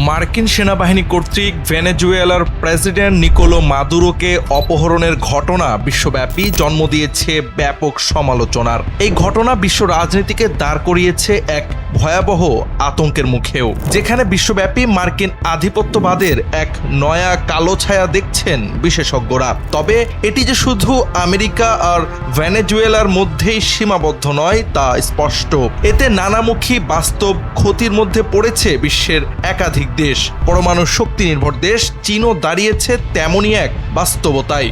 মার্কিন সেনাবাহিনী কর্তৃক ভেনেজুয়েলার প্রেসিডেন্ট নিকোলো মাদুরোকে অপহরণের ঘটনা বিশ্বব্যাপী জন্ম দিয়েছে ব্যাপক সমালোচনার। এই ঘটনা বিশ্ব রাজনীতিকে দাঁড় করিয়েছে এক ভয়াবহ আতঙ্কের মুখেও, যেখানে বিশ্বব্যাপী মার্কিন আধিপত্যবাদের এক নয়া কালো ছায়া দেখছেন বিশেষজ্ঞরা। তবে এটি যে শুধু আমেরিকা আর ভেনেজুয়েলার মধ্যেই সীমাবদ্ধ নয় তা স্পষ্ট। এতে নানামুখী বাস্তব ক্ষতির মধ্যে পড়েছে বিশ্বের একাধিক দেশ। পরমাণু শক্তি নির্ভর দেশ চীনও দাঁড়িয়েছে তেমনই এক বাস্তবতায়।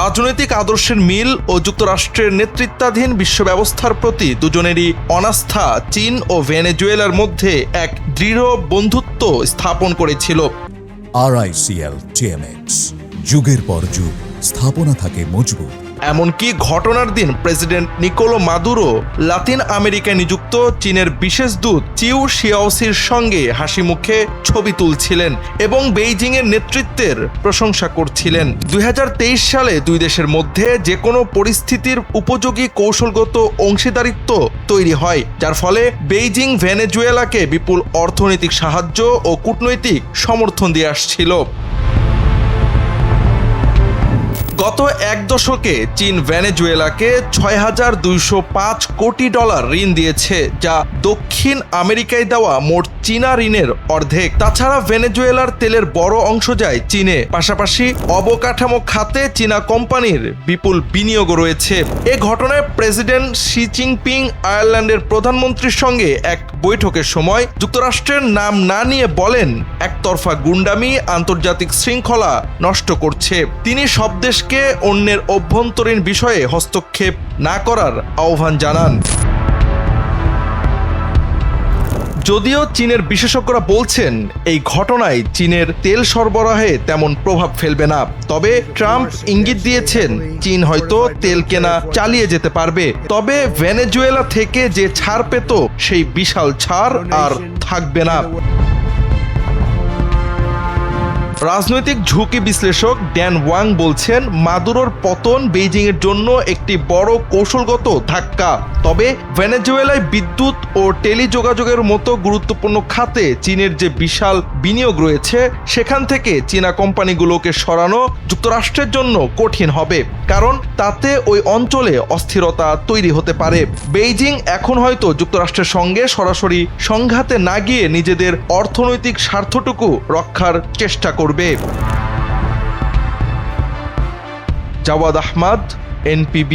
রাজনৈতিক আদর্শের মিল ও যুক্তরাষ্ট্রের নেতৃত্বাধীন বিশ্ব ব্যবস্থার প্রতি দুজনেরই অনাস্থা চীন ও ভেনেজুয়েলার মধ্যে এক দৃঢ় বন্ধুত্ব স্থাপন করেছিল। RICL TMX, যুগের পর যুগ স্থাপনা থাকে মজবুত। এমনকি ঘটনার দিন প্রেসিডেন্ট নিকোলো মাদুরো লাতিন আমেরিকায় নিযুক্ত চীনের বিশেষ দূত চিউ শিয়াওসির সঙ্গে হাসি মুখে ছবি তুলছিলেন এবং বেইজিংয়ের নেতৃত্বের প্রশংসা করছিলেন। 2023 সালে দুই দেশের মধ্যে যে কোনো পরিস্থিতির উপযোগী কৌশলগত অংশীদারিত্ব তৈরি হয়, যার ফলে বেইজিং ভেনেজুয়েলাকে বিপুল অর্থনৈতিক সাহায্য ও কূটনৈতিক সমর্থন দিয়ে আসছিল। গত এক দশকে চীন ভেনেজুয়েলাকে $6,205 কোটি ঋণ দিয়েছে, যা দক্ষিণ আমেরিকায় দেওয়া মোট চীনা ঋণের অর্ধেক। তাছাড়া ভেনেজুয়েলার তেলের বড় অংশ যায় চীনে। পাশাপাশি অবকাঠামো খাতে চীনা কোম্পানির বিপুল বিনিয়োগ রয়েছে। এ ঘটনায় প্রেসিডেন্ট শি জিনপিং আয়ারল্যান্ডের প্রধানমন্ত্রীর সঙ্গে এক বৈঠকের সময় যুক্তরাষ্ট্রের নাম না নিয়ে বলেন, একতরফা গুন্ডামি আন্তর্জাতিক শৃঙ্খলা নষ্ট করছে। তিনি সব দেশকে অন্যের অভ্যন্তরীণ বিষয়ে হস্তক্ষেপ না করার আহ্বান জানান। যদিও চীনের বিশেষজ্ঞরা বলছেন এই ঘটনায় চীনের তেল সরবরাহে তেমন প্রভাব ফেলবে না, তবে ট্রাম্প ইঙ্গিত দিয়েছেন চীন হয়তো তেল কেনা চালিয়ে যেতে পারবে। তবে ভেনেজুয়েলা থেকে যে ছাড় পেত সেই বিশাল ছাড় আর থাকবে না। রাজনৈতিক ঝুঁকি বিশ্লেষক ড্যান ওয়াং বলছেন, মাদুরোর পতন বেইজিংয়ের জন্য একটি বড় কৌশলগত ধাক্কা। তবে ভেনেজুয়েলায় বিদ্যুৎ ও টেলিযোগাযোগের মতো গুরুত্বপূর্ণ খাতে চীনের যে বিশাল বিনিয়োগ রয়েছে, সেখান থেকে চীনা কোম্পানিগুলোকে সরানো যুক্তরাষ্ট্রের জন্য কঠিন হবে, কারণ তাতে ওই অঞ্চলে অস্থিরতা তৈরি হতে পারে। বেইজিং এখন হয়তো যুক্তরাষ্ট্রের সঙ্গে সরাসরি সংঘাতে না গিয়ে নিজেদের অর্থনৈতিক স্বার্থটুকু রক্ষার চেষ্টা করবে। জাওয়াদ আহমদ, NPB।